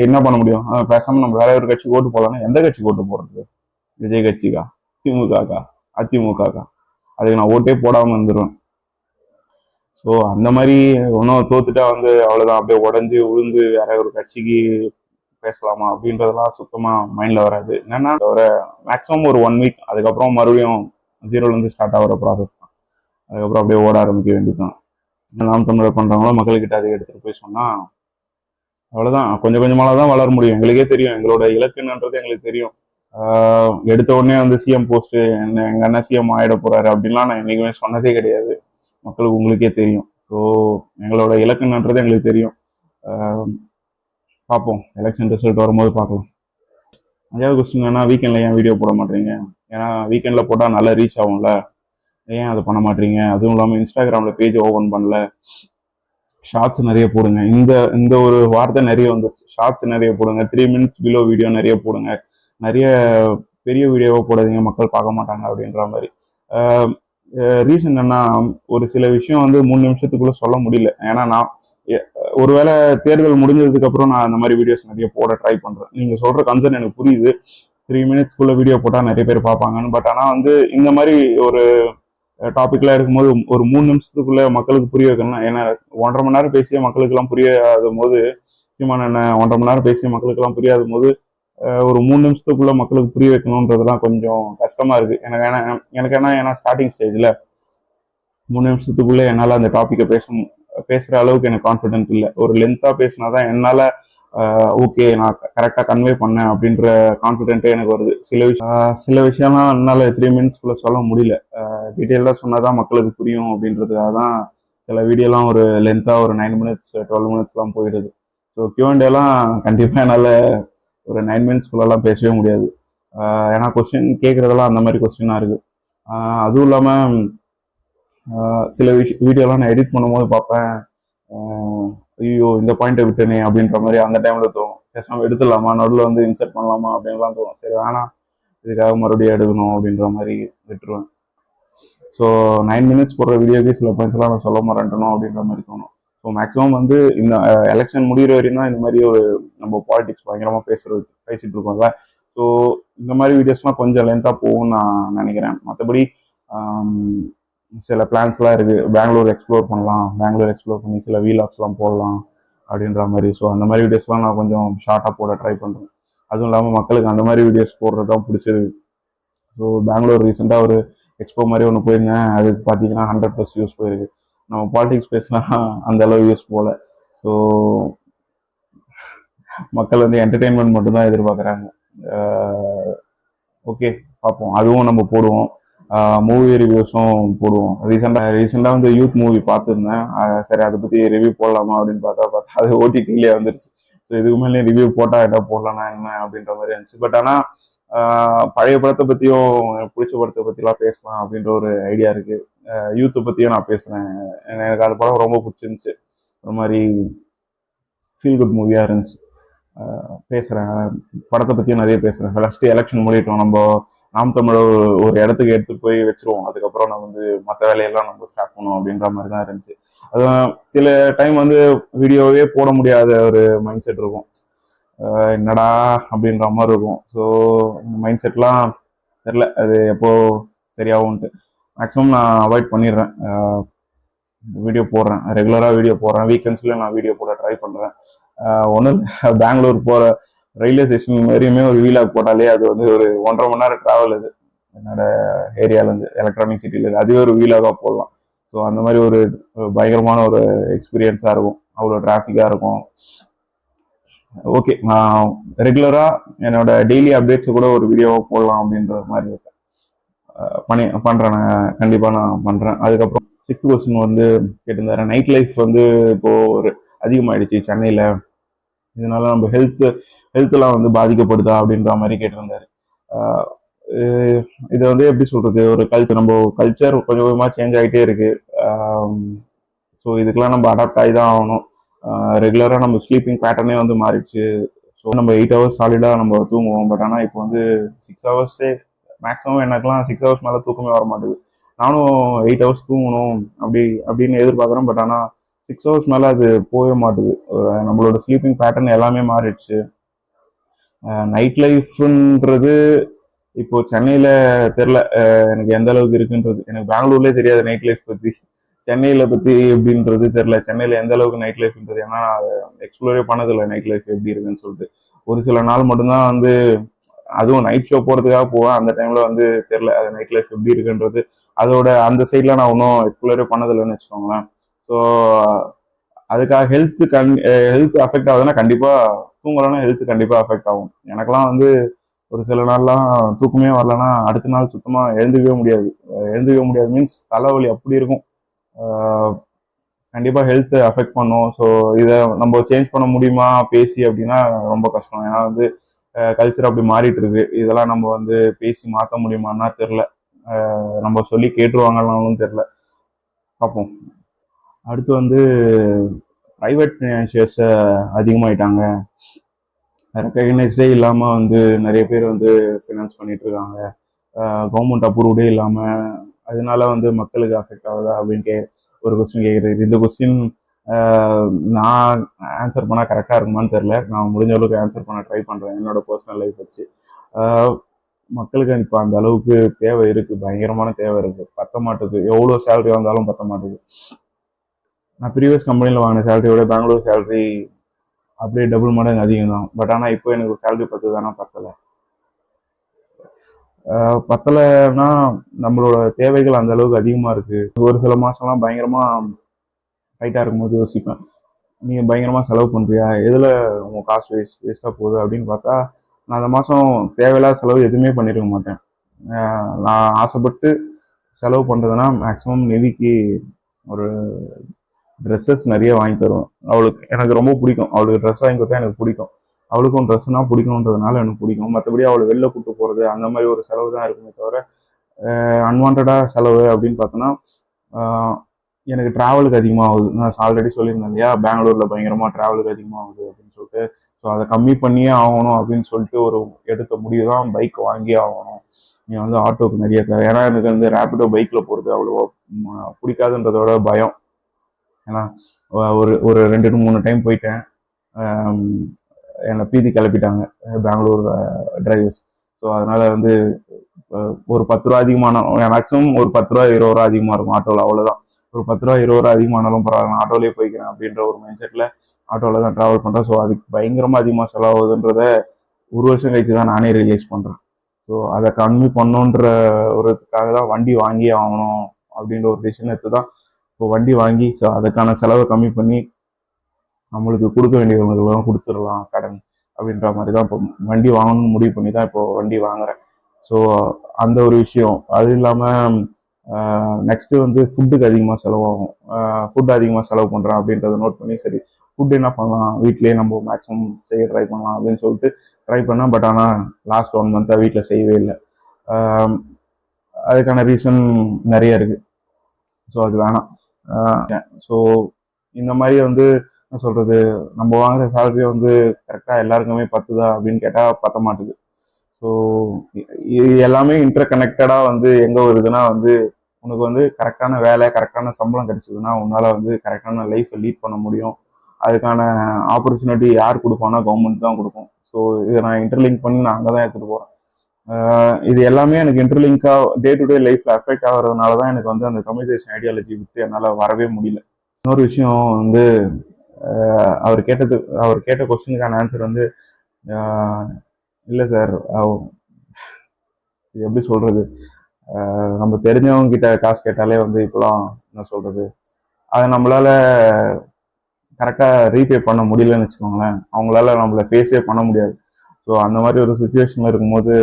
என்ன பண்ண முடியும்? பேசாம நம்ம வேற ஒரு கட்சிக்கு ஓட்டு போடலாம்னா எந்த கட்சிக்கு ஓட்டு போடுறது? விஜய் கட்சிக்கா, திமுகக்கா, அதிமுகக்கா? அதுக்கு நான் ஓட்டே போடாம இருந்துருவேன். ஸோ அந்த மாதிரி ஒன்றும் தோத்துட்டா வந்து அவ்வளோதான், அப்படியே உடஞ்சி உளுந்து வேற ஒரு கட்சிக்கு பேசலாமா அப்படின்றதெல்லாம் சுத்தமா மைண்ட்ல வராது. என்னன்னா தவிர மேக்ஸிமம் ஒரு 1 வீக், அதுக்கப்புறம் மறுபடியும் 0ல இருந்து ஸ்டார்ட் ஆகிற ப்ராசஸ் தான். அதுக்கப்புறம் அப்படியே ஓட ஆரம்பிக்க வேண்டியதுதான். நாம் தமிழர் பண்றவங்களும் மக்கள்கிட்ட அதை எடுத்துட்டு போய் சொன்னா அவ்வளவுதான், கொஞ்சம் கொஞ்சமால தான் வளர முடியும். எங்களுக்கே தெரியும் எங்களோட இலக்குன்றது எங்களுக்கு தெரியும். எடுத்த உடனே வந்து சிஎம் போஸ்ட் என்ன எங்க அண்ணன் சிஎம் ஆயிட போறாரு அப்படின்லாம் நான் என்னைக்குமே சொன்னதே கிடையாது. மக்களுக்கு உங்களுக்கே தெரியும். ஸோ எங்களோட இலக்குன்றது எங்களுக்கு தெரியும். பார்ப்போம், எலெக்ஷன் ரிசல்ட் வரும்போது பார்க்கலாம். 5வது கொஸ்டின் என்னன்னா, வீக்கெண்ட்ல ஏன் வீடியோ போட மாட்டீங்க? ஏன்னா வீக்கெண்ட்ல போட்டால் நல்லா ரீச் ஆகும்ல, ஏன் அதை பண்ண மாட்டீங்க? அதுவும் இல்லாமல் இன்ஸ்டாகிராமில் பேஜ் ஓப்பன் பண்ணல, ஷார்ட்ஸ் நிறைய போடுங்க. இந்த இந்த ஒரு வார்த்தை நிறைய வந்துருச்சு, ஷார்ட்ஸ் நிறைய போடுங்க, 3 minutes பிலோ வீடியோ நிறைய போடுங்க, நிறைய பெரிய வீடியோவாக போடாதீங்க, மக்கள் பார்க்க மாட்டாங்க அப்படின்ற மாதிரி. ரீசன் என்னன்னா, ஒரு சில விஷயம் வந்து 3 நிமிஷத்துக்குள்ள சொல்ல முடியல. ஏன்னா நான் ஒருவேளை தேர்தல் முடிஞ்சதுக்கு அப்புறம் நான் அந்த மாதிரி வீடியோஸ் நிறைய போட ட்ரை பண்றேன். நீங்க சொல்ற கன்சர்ன் எனக்கு புரியுது, 3 minutesக்குள்ள வீடியோ போட்டா நிறைய பேர் பார்ப்பாங்கன்னு. பட் ஆனா வந்து இந்த மாதிரி ஒரு டாபிக்லாம் இருக்கும்போது ஒரு 3 நிமிஷத்துக்குள்ள மக்களுக்கு புரிய வைக்கணும்னா, ஏன்னா 1.5 மணி நேரம் பேசிய மக்களுக்கு எல்லாம் புரியாத போது, சீமான் என்ன 1.5 மணி நேரம் பேசிய மக்களுக்கு எல்லாம் புரியாத போது, ஒரு 3 நிமிஷத்துக்குள்ள மக்களுக்கு புரிய வைக்கணும்ன்றதுலாம் கொஞ்சம் கஷ்டமா இருக்கு எனக்கு. ஏன்னா ஸ்டார்டிங் ஸ்டேஜ்ல 3 நிமிஷத்துக்குள்ள என்னால அந்த டாபிக்கை பேசுற அளவுக்கு எனக்கு கான்ஃபிடென்ட் இல்லை. ஒரு லென்த்தா பேசினாதான் என்னால ஓகே நான் கரெக்டா கன்வே பண்ணேன் அப்படின்ற கான்ஃபிடென்ட்டே எனக்கு வருது. சில விஷயம்லாம் என்னால 3 minutesக்குள்ள சொல்ல முடியல. டீட்டெயிலாக சொன்னாதான் மக்களுக்கு புரியும் அப்படின்றதுக்காக தான் சில வீடியோலாம் ஒரு லென்த்தா ஒரு 9 minutes 12 minutesலாம் போயிடுது. ஸோ Q&Aலாம் கண்டிப்பாக என்னால் ஒரு 9 minutesக்குள்ளெல்லாம் பேசவே முடியாது. ஏன்னா கொஸ்டின் கேட்குறதெல்லாம் அந்த மாதிரி கொஸ்டினாக இருக்குது. அதுவும் இல்லாமல் சில வீடியோலாம் நான் எடிட் பண்ணும்போது பார்ப்பேன், ஐயோ இந்த பாயிண்ட்டை விட்டனே அப்படின்ற மாதிரி அந்த டைம்ல தோணும். பேசாமல் எடுத்துடலாமா, நடுவில் வந்து இன்சர்ட் பண்ணலாமா அப்படின்லாம் தோணும். சரி வேணாம், இதுக்காக மறுபடியும் எடுக்கணும் அப்படின்ற மாதிரி விட்டுருவேன். ஸோ 9 minutes போடுற வீடியோக்கு சில பாயிண்ட்ஸ்லாம் நான் சொல்ல மாட்டேன்ட்டணும் அப்படின்ற மாதிரி தோணும். ஸோ மேக்ஸிமம் வந்து இந்த எலெக்ஷன் முடிகிற வரையும் தான் இந்த மாதிரி ஒரு நம்ம பாலிடிக்ஸ் பயங்கரமாக பேசிட்டு இருக்கோம்ல. ஸோ இந்த மாதிரி வீடியோஸ்லாம் கொஞ்சம் லென்த்தாக போகும்னு நான் நினைக்கிறேன். மற்றபடி சில பிளான்ஸ்லாம் இருக்குது, பெங்களூர் எக்ஸ்ப்ளோர் பண்ணலாம், பெங்களூர் எக்ஸ்ப்ளோர் பண்ணி சில வீலாக்ஸ்லாம் போடலாம் அப்படின்ற மாதிரி. ஸோ அந்த மாதிரி வீடியோஸ்லாம் நான் கொஞ்சம் ஷார்ட்டாக போட ட்ரை பண்ணுறேன். அதுவும் இல்லாமல் மக்களுக்கு அந்த மாதிரி வீடியோஸ் போடுறது தான் பிடிச்சிருக்கு. ஸோ பெங்களூர் ரீசெண்டாக ஒரு எக்ஸ்போ மாதிரி ஒன்று போயிருந்தேன், அதுக்கு பார்த்தீங்கன்னா 100+ வியூஸ் போயிருக்கு. நம்ம பாலிடிக்ஸ் பேசினா அந்த அளவு வியூஸ் போகல. ஸோ மக்கள் வந்து என்டர்டெயின்மெண்ட் மட்டும்தான் எதிர்பார்க்குறாங்க. ஓகே பார்ப்போம், அதுவும் நம்ம போடுவோம். மூவி ரிவ்யூஸும் போடுவோம். ரீசெண்டாக வந்து யூத் மூவி பார்த்துருந்தேன். சரி அதை பற்றி ரிவ்யூ போடலாமா அப்படின்னு பார்த்தா அது OTTலயே வந்துருச்சு. ஸோ இதுக்கு மேலே ரிவ்யூ போட்டால் என்ன போடலாம்னா என்ன அப்படின்ற மாதிரி இருந்துச்சு. பட் ஆனால் பழைய படத்தை பற்றியும் எனக்கு பிடிச்ச படத்தை பற்றிலாம் பேசலாம் அப்படின்ற ஒரு ஐடியா இருக்குது. யூத்தை பற்றியும் நான் பேசுகிறேன். எனக்கு அந்த படம் ரொம்ப பிடிச்சிருந்துச்சு, ஒரு மாதிரி ஃபீல் குட் மூவியாக இருந்துச்சு. பேசுகிறேன், படத்தை பற்றியும் நிறைய பேசுகிறேன். ஃபஸ்ட்டு எலெக்ஷன் முடியட்டும், நம்ம நாம் தமிழர் ஒரு இடத்துக்கு எடுத்துகிட்டு போய் வச்சிருவோம், அதுக்கப்புறம் நம்ம வந்து மற்ற வேலையெல்லாம் நம்ம ஸ்டார்ட் பண்ணுவோம் அப்படின்ற மாதிரி தான் இருந்துச்சு. அது சில டைம் வந்து வீடியோவே போட முடியாத ஒரு மைண்ட் செட் இருக்கும், என்னடா அப்படின்ற மாதிரி இருக்கும். ஸோ இந்த மைண்ட் செட்லாம் தெரில, அது எப்போ சரியாகும்ன்ட்டு மேக்ஸிமம் நான் அவாய்ட் பண்ணிடுறேன். வீடியோ போடுறேன், ரெகுலராக வீடியோ போடுறேன், வீக்கெண்ட்ஸ்ல நான் வீடியோ போட ட்ரை பண்ணுறேன். ஒன்றும் பெங்களூர் போகிற ரயில்வே ஸ்டேஷன் மாதிரியுமே ஒரு வீலாக் போட்டாலே அது வந்து ஒரு 1.5 மணி நேரம் ட்ராவல். அது என்னோட ஏரியாலேருந்து எலக்ட்ரானிக் சிட்டிலேருந்து அதுவே ஒரு வீலாக போடலாம். ஸோ அந்த மாதிரி ஒரு பயங்கரமான ஒரு எக்ஸ்பீரியன்ஸாக இருக்கும். அவ்வளோ டிராஃபிக்காக இருக்கும். ஓகே, நான் ரெகுலராக என்னோட டெய்லி அப்டேட்ஸ் கூட ஒரு வீடியோவாக போடலாம் அப்படின்ற மாதிரி இருக்கேன். பண்ணுறேன், நான் கண்டிப்பாக நான் பண்ணுறேன். அதுக்கப்புறம் 6th கொஸ்டின் வந்து கேட்டிருந்தாரு, நைட் லைஃப் வந்து இப்போது ஒரு அதிகமாகிடுச்சு சென்னையில், இதனால நம்ம ஹெல்த்லாம் வந்து பாதிக்கப்படுதா அப்படின்ற மாதிரி கேட்டிருந்தாரு. இது வந்து எப்படி சொல்றது, ஒரு நம்ம கல்ச்சர் கொஞ்சம் கொஞ்சமாக சேஞ்ச் ஆகிட்டே இருக்கு. ஸோ இதுக்கெல்லாம் நம்ம அடாப்ட் ஆகி தான் ஆகணும். ரெகுலராக நம்ம ஸ்லீப்பிங் பேட்டர்னே வந்து மாறிடுச்சு. ஸோ நம்ம 8 ஹவர்ஸ் சாலிடாக நம்ம தூங்குவோம். பட் ஆனால் இப்போ வந்து 6 ஹவர்ஸே மேக்ஸிமம் எனக்குலாம் 6 ஹவர்ஸ் மேலே தூக்கமே வர மாட்டேது. நானும் 8 ஹவர்ஸ் தூங்கணும் அப்படின்னு எதிர்பார்க்குறேன். பட் ஆனால் 6 ஹவர்ஸ் மேலே அது போகவே மாட்டுது. நம்மளோட ஸ்லீப்பிங் பேட்டர்ன் எல்லாமே மாறிடுச்சு. நைட் லைஃப்ன்றது இப்போ சென்னையில் தெரில எனக்கு எந்த அளவுக்கு இருக்குன்றது. எனக்கு பெங்களூர்லேயே தெரியாது நைட் லைஃப் பற்றி. சென்னையில் பற்றி எப்படின்றது தெரில. சென்னையில் எந்த அளவுக்கு நைட் லைஃப்ன்றது, ஏன்னா எக்ஸ்ப்ளோரே பண்ணதில்லை நைட் லைஃப் எப்படி இருக்குன்னு சொல்லிட்டு. ஒரு சில நாள் மட்டும்தான் வந்து, அதுவும் நைட் ஷோ போகிறதுக்காக போவேன். அந்த டைமில் வந்து தெரில அது நைட் லைஃப் எப்படி இருக்குன்றது. அதோட அந்த சைடில் நான் இன்னும் எக்ஸ்ப்ளோரே பண்ணதில்லைன்னு வச்சுக்கோங்களேன். ஸோ அதுக்காக ஹெல்த் அஃபெக்ட் ஆகுதுன்னா கண்டிப்பாக தூங்கலைன்னா ஹெல்த் கண்டிப்பாக அஃபெக்ட் ஆகும். எனக்கெல்லாம் வந்து ஒரு சில நாள்லாம் தூக்கமே வரலன்னா அடுத்த நாள் சுத்தமாக எழுந்துக்கவே முடியாது மீன்ஸ் தலைவலி அப்படி இருக்கும். கண்டிப்பாக ஹெல்த் அஃபெக்ட் பண்ணும். ஸோ இதை நம்ம சேஞ்ச் பண்ண முடியுமா பேசி அப்படின்னா ரொம்ப கஷ்டம். ஏன்னா வந்து கல்ச்சர் அப்படி மாறிட்டு இருக்கு. இதெல்லாம் நம்ம வந்து பேசி மாற்ற முடியுமான்னா தெரில. நம்ம சொல்லி கேட்டுருவாங்கன்னாலும் தெரில, பார்ப்போம். அடுத்து வந்து ப்ரைவேட் ஃபினான்ஷியர்ஸை அதிகமாயிட்டாங்க. ரெக்கக்னைஸ்டே இல்லாமல் வந்து நிறைய பேர் வந்து ஃபினான்ஸ் பண்ணிட்டு இருக்காங்க. கவர்மெண்ட் அப்ரூவ்டே இல்லாமல். அதனால வந்து மக்களுக்கு அஃபெக்ட் ஆகுதா அப்படின்னு ஒரு கொஸ்டின் கேட்குறது. இந்த கொஸ்டின் நான் ஆன்சர் பண்ணால் கரெக்டாக இருக்குமான்னு தெரில. நான் முடிஞ்ச அளவுக்கு ஆன்சர் பண்ண ட்ரை பண்ணுறேன் என்னோட பர்சனல் லைஃப் வச்சு. மக்களுக்கு இப்போ அந்த அளவுக்கு தேவை இருக்குது, பயங்கரமான தேவை இருக்குது. பத்த மாட்டுது, எவ்வளோ சேலரி வந்தாலும் பத்த மாட்டுது. நான் ப்ரீவியஸ் கம்பெனியில் வாங்கின சேலரியோட பெங்களூர் சேலரி அப்படியே டபுள் மடங்கு அதிகம் தான். பட் ஆனால் இப்போ எனக்கு சேலரி பத்துதானா, பத்தலைன்னா நம்மளோட தேவைகள் அந்த அளவுக்கு அதிகமாக இருக்குது. ஒரு சில மாதம்லாம் பயங்கரமாக டைட்டாக இருக்கும்போது யோசிப்பேன், நீங்கள் பயங்கரமாக செலவு பண்ணுறியா, எதில் உங்கள் காசு வேஸ்ட்டாக போகுது அப்படின்னு பார்த்தா, நான் அந்த மாதம் தேவையில்லாத செலவு எதுவுமே பண்ணியிருக்க மாட்டேன். நான் ஆசைப்பட்டு செலவு பண்ணுறதுனா மேக்ஸிமம் நிதிக்கு ஒரு ட்ரெஸ்ஸஸ் நிறைய வாங்கி தருவேன். அவளுக்கு எனக்கு ரொம்ப பிடிக்கும், அவளுக்கு ட்ரெஸ் வாங்கி கொடுத்தா எனக்கு பிடிக்கும். அவளுக்கும் ட்ரெஸ்னா பிடிக்கும்ன்றதுனால எனக்கு பிடிக்கும். மற்றபடி அவளை வெளில கூப்பிட்டு போகிறது அந்த மாதிரி ஒரு செலவு தான் இருக்குமே தவிர அன்வான்டாக செலவு அப்படின்னு பார்த்தோன்னா எனக்கு ட்ராவலுக்கு அதிகமாகுது. நான் ஆல்ரெடி சொல்லியிருந்தேன் இல்லையா, பெங்களூரில் பயங்கரமாக ட்ராவலுக்கு அதிகமாகுது அப்படின்னு சொல்லிட்டு. ஸோ அதை கம்மி பண்ணியே ஆகணும் அப்படின்னு சொல்லிட்டு ஒரு எடுத்த முடிவு தான் பைக் வாங்கியே ஆகணும். நீ வந்து ஆட்டோவுக்கு நிறைய தேவை. ஏன்னா எனக்கு வந்து ரேப்பிடோ பைக்கில் போகிறது அவ்வளோ பிடிக்காதுன்றதோட பயம். ஏன்னா ஒரு 2-3 டைம் போயிட்டேன், என்னை பீதி கிளப்பிட்டாங்க பெங்களூர் டிரைவர்ஸ். ஸோ அதனால் வந்து ஒரு 10 ரூபா அதிகமானாலும், மேக்ஸிமம் ஒரு 10 ரூபா 20 ரூபா அதிகமாக இருக்கும் ஆட்டோவில், அவ்வளோதான். ஒரு 10 ரூபா 20 ரூபா அதிகமானாலும் பரவாயில்ல, ஆட்டோலேயே போய்க்கிறேன் அப்படின்ற ஒரு மைண்ட் செட்டில் ஆட்டோவில் தான் ட்ராவல் பண்ணுறேன். ஸோ அதுக்கு பயங்கரமாக அதிகமாக செலவாகுதுன்றத ஒரு வருஷம் கழிச்சு தான் நானே ரியலைஸ் பண்ணுறேன். ஸோ அதை கம்மி பண்ணுன்ற ஒருக்காக தான் வண்டி வாங்கி ஆகணும் அப்படின்ற ஒரு டிசிஷன் எடுத்து தான் இப்போ வண்டி வாங்கி, ஸோ அதுக்கான செலவை கம்மி பண்ணி நம்மளுக்கு கொடுக்க வேண்டியவங்களுக்கெல்லாம் கொடுத்துடலாம் கடன் அப்படின்ற மாதிரி தான் இப்போ வண்டி வாங்கணும்னு முடிவு பண்ணி தான் இப்போ வண்டி வாங்குறேன். ஸோ அந்த ஒரு விஷயம். அது இல்லாமல் நெக்ஸ்ட்டு வந்து ஃபுட்டுக்கு அதிகமாக செலவாகும். ஃபுட்டு அதிகமாக செலவு பண்ணுறேன் அப்படின்றத நோட் பண்ணி, சரி ஃபுட்டு என்ன பண்ணலாம், வீட்லேயே நம்ம மேக்ஸிமம் செய்ய ட்ரை பண்ணலாம் அப்படின்னு சொல்லிட்டு ட்ரை பண்ணேன். பட் ஆனால் லாஸ்ட் 1 மந்த்தாக வீட்டில் செய்யவே இல்லை. அதுக்கான ரீசன் நிறைய இருக்குது. ஸோ அது வேணாம். ஸோ இந்த மாதிரி வந்து என்ன சொல்கிறது, நம்ம வாங்குகிற சேலரியை வந்து கரெக்டாக எல்லாருக்குமே பத்துதா அப்படின்னு கேட்டால் பத்த மாட்டுது. ஸோ இது எல்லாமே இன்டர் கனெக்டடாக வந்து எங்கே வருதுன்னா வந்து, உனக்கு வந்து கரெக்டான வேலை, கரெக்டான சம்பளம் கிடைச்சதுன்னா உன்னால் வந்து கரெக்டான லைஃப்பை லீட் பண்ண முடியும். அதுக்கான ஆப்பர்ச்சுனிட்டி யார் கொடுப்பானா, கவர்மெண்ட் தான் கொடுக்கும். ஸோ இதை நான் இன்டர்லிங்க் பண்ணி நான் அங்கே தான் எடுத்துகிட்டு போகிறேன். இது எல்லாமே எனக்கு இன்டர்லிங்காக டே டு டே லைஃப்பில் அஃபெக்ட் ஆகிறதுனால தான் எனக்கு வந்து அந்த கம்யூனிகேஷன் ஐடியாலஜி விட்டு என்னால் வரவே முடியல. இன்னொரு விஷயம் வந்து, அவர் கேட்ட கொஸ்டினுக்கான ஆன்சர் வந்து, இல்லை சார், இது எப்படி சொல்றது, நம்ம தெரிஞ்சவங்க கிட்ட காசு கேட்டாலே வந்து இப்போலாம் என்ன சொல்றது, அதை நம்மளால கரெக்டாக ரீபே பண்ண முடியலன்னு வச்சுக்கோங்களேன். அவங்களால நம்மளை ஃபேஸே பண்ண முடியாது. ஸோ அந்த மாதிரி ஒரு சுச்சுவேஷனில் இருக்கும்போது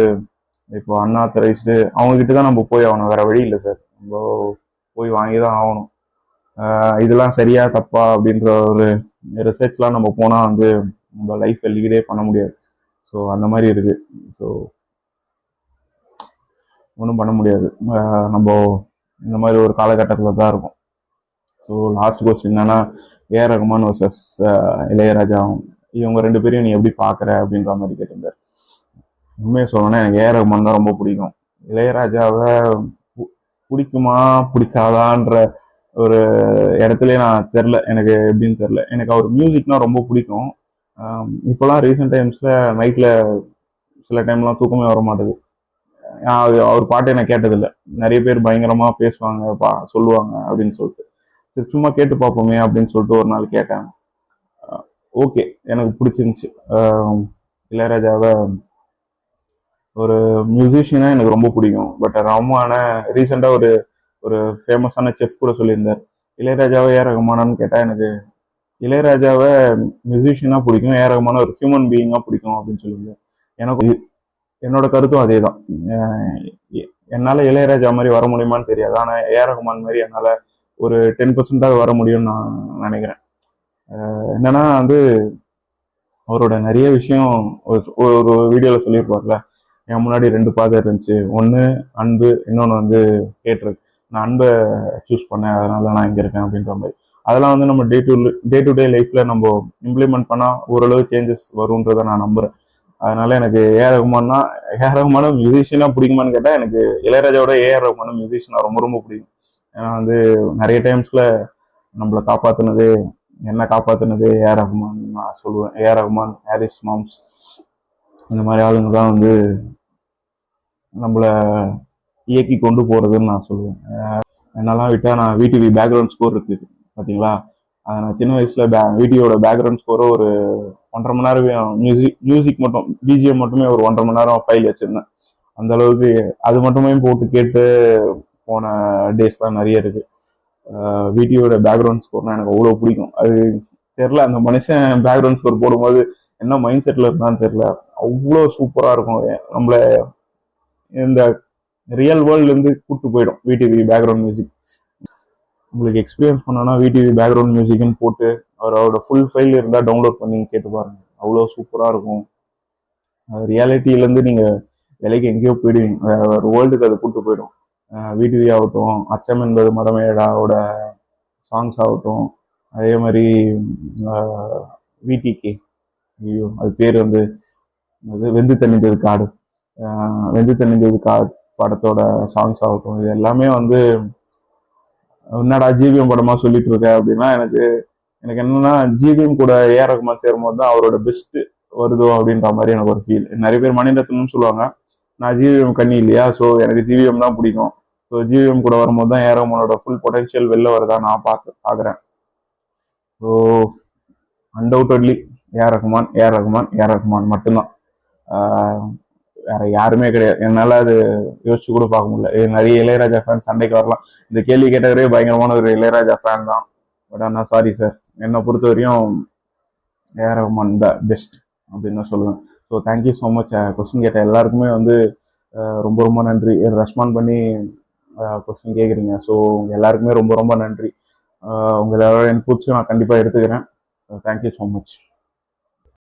இப்போ அன்ஆத்தரைஸ்டு அவங்ககிட்ட தான் நம்ம போய் ஆகணும், வேற வழி இல்லை சார். நம்ம போய் வாங்கி தான் ஆகணும். இதெல்லாம் சரியா தப்பா அப்படின்ற ஒரு ரிசர்ச்லாம் நம்ம போனால் வந்து நம்ம லைஃப்பை லீடே பண்ண முடியாது. ஸோ அந்த மாதிரி இருக்கு. ஸோ ஒன்றும் பண்ண முடியாது. நம்ம இந்த மாதிரி ஒரு காலகட்டத்தில் தான் இருக்கும். ஸோ லாஸ்ட் கொஸ்டின் என்னன்னா, ஏஆர் ரகுமான் வர்சஸ் இளையராஜா, இவங்க 2 பேரையும் நீ எப்படி பார்க்குற அப்படின்ற மாதிரி கேட்டிருந்தார். உண்மையை சொல்லணும்னா எனக்கு ஏஆர் ரகுமான் தான் ரொம்ப பிடிக்கும். இளையராஜாவை பிடிக்குமா பிடிக்காதான்ற ஒரு இடத்துல நான் தெரில, எனக்கு எப்படின்னு தெரில. எனக்கு அவர் மியூசிக்னா ரொம்ப பிடிக்கும். இப்போலாம் ரீசெண்ட் டைம்ஸில் நைட்டில் சில டைம்லாம் தூக்கமே வர மாட்டேது. அவர் பாட்டை நான் கேட்டதில்லை. நிறைய பேர் பயங்கரமாக பேசுவாங்க, சொல்லுவாங்க அப்படின்னு சொல்லிட்டு, சரி சும்மா கேட்டு பார்ப்போமே அப்படின்னு சொல்லிட்டு ஒரு நாள் கேட்டேன். ஓகே, எனக்கு பிடிச்சிருந்துச்சு. இளையராஜாவை ஒரு மியூசிஷியனாக எனக்கு ரொம்ப பிடிக்கும். பட் ரஹ்மான ரீசெண்டாக ஒரு ஒரு ஃபேமஸான செஃப் கூட சொல்லியிருந்தார், இளையராஜாவை ஏஆர் ரகுமானான்னு கேட்டால் எனக்கு இளையராஜாவை மியூசிஷியனாக பிடிக்கும், ஏஆர் ரகுமான ஒரு ஹியூமன் பீயிங்காக பிடிக்கும் அப்படின்னு சொல்லியிருந்தார். எனக்கு என்னோட கருத்தும் அதே தான். என்னால் இளையராஜா மாதிரி வர முடியுமான்னு தெரியாது, ஆனால் ஏஆர் ரகுமான் மாதிரி என்னால் ஒரு 10% வர முடியும்னு நான் நினைக்கிறேன். என்னன்னா வந்து அவரோட நிறைய விஷயம் ஒரு வீடியோவில் சொல்லியிருப்பார்ல, என் முன்னாடி 2 பாதை இருந்துச்சு, ஒன்று அன்பு, இன்னொன்று வந்து கேட்ரு. நான் அன்பை சூஸ் பண்ணேன், அதனால நான் இங்கே இருக்கேன் அப்படின்ற மாதிரி. அதெல்லாம் வந்து நம்ம டே டு டே லைஃப்பில் நம்ம இம்ப்ளிமெண்ட் பண்ணால் ஓரளவு சேஞ்சஸ் வரும்ன்றதை நான் நம்புகிறேன். அதனால எனக்கு ஏஆர் ரகுமான மியூசிஷியனாக பிடிக்குமான்னு கேட்டால் எனக்கு இளையராஜாவோட ஏஆர் ரகுமான மியூசிஷியனாக ரொம்ப ரொம்ப பிடிக்கும். ஏன்னா வந்து நிறைய டைம்ஸில் நம்மளை காப்பாற்றினது, என்ன காப்பாற்றினது ஏஆர் ரகுமான் நான் சொல்லுவேன். ஏஆர் ரகுமான், ஹாரிஸ் மாம்ஸ், இந்த மாதிரி ஆளுங்க தான் வந்து நம்மளை இயக்கி கொண்டு போகிறதுன்னு நான் சொல்லுவேன். என்னெல்லாம் விட்டால் நான் விடிவி பேக்ரவுண்ட் ஸ்கோர் இருக்குது பார்த்தீங்களா, அதை நான் சின்ன வயசில் விடியோட பேக்ரவுண்ட் ஸ்கோரை ஒரு 1.5 மணி நேரம் மியூசிக் மட்டும் பிஜிஎம் மட்டுமே ஒரு 1.5 மணி நேரம் ஃபைல் வச்சுருந்தேன். அந்த அளவுக்கு அது மட்டுமே போட்டு கேட்டு போன டேஸ்லாம் நிறைய இருக்குது. விடியோட பேக்ரவுண்ட் ஸ்கோர்னால் எனக்கு அவ்வளோ பிடிக்கும். அது தெரில, அந்த மனுஷன் பேக்ரவுண்ட் ஸ்கோர் போடும்போது என்ன மைண்ட் செட்டில் இருந்தான்னு தெரில, அவ்வளோ சூப்பராக இருக்கும். நம்மளை இந்த ரியல் வேர்ல்ட்லேருந்து கூப்பிட்டு போயிடும் விடிவி பேக்ரவுண்ட் மியூசிக். உங்களுக்கு எக்ஸ்பீரியன்ஸ் பண்ணோன்னா விடிவி பேக்ரவுண்ட் மியூசிக்னு போட்டு அவரோட ஃபுல் ஃபைல் இருந்தால் டவுன்லோட் பண்ணி கேட்டு பாருங்கள், அவ்வளோ சூப்பராக இருக்கும். ரியாலிட்டியிலேருந்து நீங்கள் விலைக்கு எங்கேயோ போயிடுவீங்க, ஒரு வேர்ல்டுக்கு அது கூப்பிட்டு போயிடும். விடிவி ஆகட்டும், அச்சம் என்பது மரமேடாவோட சாங்ஸ் ஆகட்டும், அதே மாதிரி விடிகே, ஐயோ அது பேர் வந்து அது வெந்து தணிந்தது காடு, வெந்து தணிந்தது காடு படத்தோட சாங்ஸ் ஆகட்டும், இது எல்லாமே வந்து என்னடா ஜிவிஎம் படமா சொல்லிட்டு இருக்க அப்படின்னா, எனக்கு என்னன்னா ஜிவிஎம் கூட ஏஆர் ரகுமான் சேரும்போது தான் அவரோட பெஸ்ட் வருதோ அப்படின்ற மாதிரி எனக்கு ஒரு ஃபீல். நிறைய பேர் மணிரத்னம்னு சொல்லுவாங்க, நான் ஜிவிஎம் கண்ணி இல்லையா, ஸோ எனக்கு ஜிவிஎம் தான் பிடிக்கும். ஸோ ஜிவிஎம் கூட வரும்போது தான் ஏஆர் ரகுமானோட ஃபுல் பொட்டன்ஷியல் வெளில வரதா நான் பார்க்குறேன். ஸோ அன்டவுட்டட்லி ஏஆர் ரகுமான் மட்டும்தான், வேற யாருமே கிடையாது. என்னால் அது யோசிச்சு கூட பார்க்க முடியல. நிறைய இளையராஜா ஃபேன் சண்டைக்கு வரலாம், இந்த கேள்வி கேட்டவரே பயங்கரமான ஒரு இளையராஜா ஃபேன் தான். பட் ஆனால் சாரி சார், என்னை பொறுத்த வரையும் ஏஆர் ரகுமான் த பெஸ்ட் அப்படின்னு தான் சொல்லுவேன். So thank you so much. Question கேட்ட எல்லாருக்குமே வந்து ரொம்ப ரொம்ப நன்றி. ரெஸ்பாண்ட் பண்ணி கொஸ்டின் கேட்குறீங்க. ஸோ உங்கள் எல்லாருக்குமே ரொம்ப ரொம்ப நன்றி. உங்கள் எல்லாரோட இன்புட்ஸும் நான் கண்டிப்பாக எடுத்துக்கிறேன். Thank you so much.